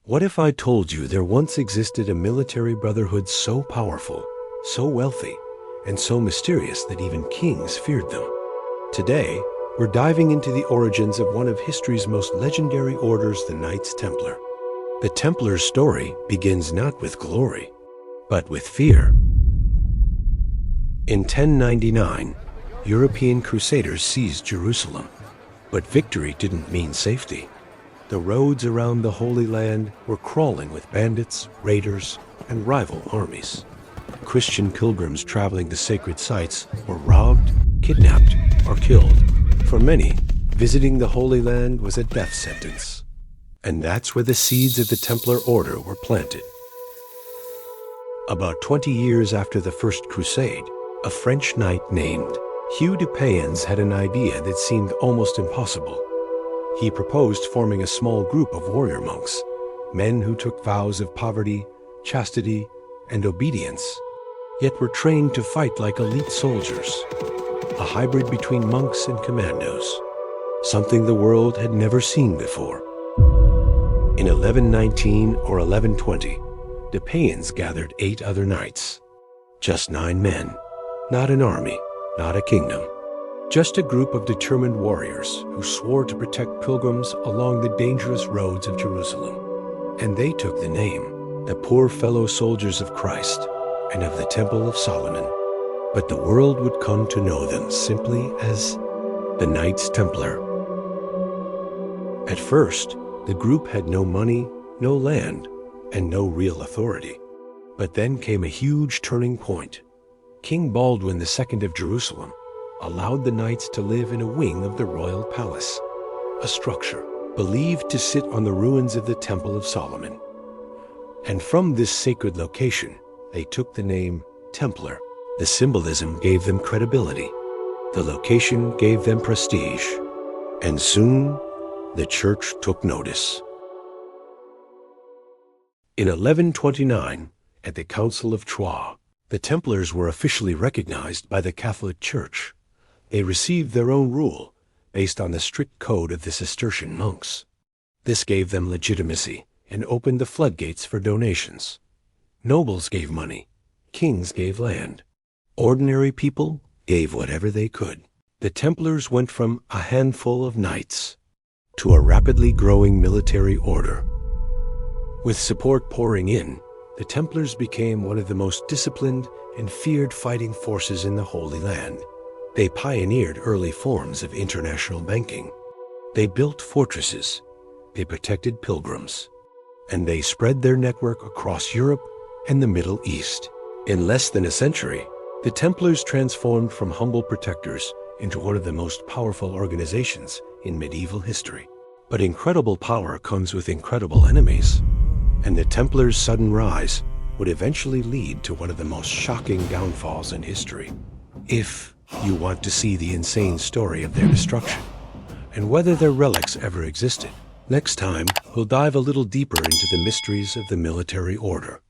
What if I told you there once existed a military brotherhood so powerful, so wealthy, and so mysterious that even kings feared them? Today, we're diving into the origins of one of history's most legendary orders, the Knights Templar. The Templars' story begins not with glory, but with fear. In 1099, European crusaders seized Jerusalem, but victory didn't mean safety. The roads around the Holy Land were crawling with bandits, raiders, and rival armies. Christian pilgrims traveling to sacred sites were robbed, kidnapped, or killed. For many, visiting the Holy Land was a death sentence. And that's where the seeds of the Templar order were planted. About 20 years after the First Crusade, a French knight named Hugh de Payens had an idea that seemed almost impossible. He proposed forming a small group of warrior monks, men who took vows of poverty, chastity, and obedience, yet were trained to fight like elite soldiers, a hybrid between monks and commandos, something the world had never seen before. In 1119 or 1120, the Payens gathered 8 other knights. Just 9 men, not an army, not a kingdom. Just a group of determined warriors who swore to protect pilgrims along the dangerous roads of Jerusalem. And they took the name, the poor fellow soldiers of Christ and of the Temple of Solomon. But the world would come to know them simply as the Knights Templar. At first, the group had no money, no land, and no real authority. But then came a huge turning point. King Baldwin II of Jerusalem allowed the knights to live in a wing of the royal palace, a structure believed to sit on the ruins of the Temple of Solomon. And from this sacred location, they took the name Templar. The symbolism gave them credibility. The location gave them prestige. And soon, the church took notice. In 1129, at the Council of Troyes, the Templars were officially recognized by the Catholic Church. They received their own rule, based on the strict code of the Cistercian monks. This gave them legitimacy and opened the floodgates for donations. Nobles gave money, kings gave land. Ordinary people gave whatever they could. The Templars went from a handful of knights to a rapidly growing military order. With support pouring in, the Templars became one of the most disciplined and feared fighting forces in the Holy Land. They pioneered early forms of international banking. They built fortresses. They protected pilgrims. And they spread their network across Europe and the Middle East. In less than a century, the Templars transformed from humble protectors into one of the most powerful organizations in medieval history. But incredible power comes with incredible enemies. And the Templars' sudden rise would eventually lead to one of the most shocking downfalls in history. If you want to see the insane story of their destruction, and whether their relics ever existed, next time we'll dive a little deeper into the mysteries of the military order.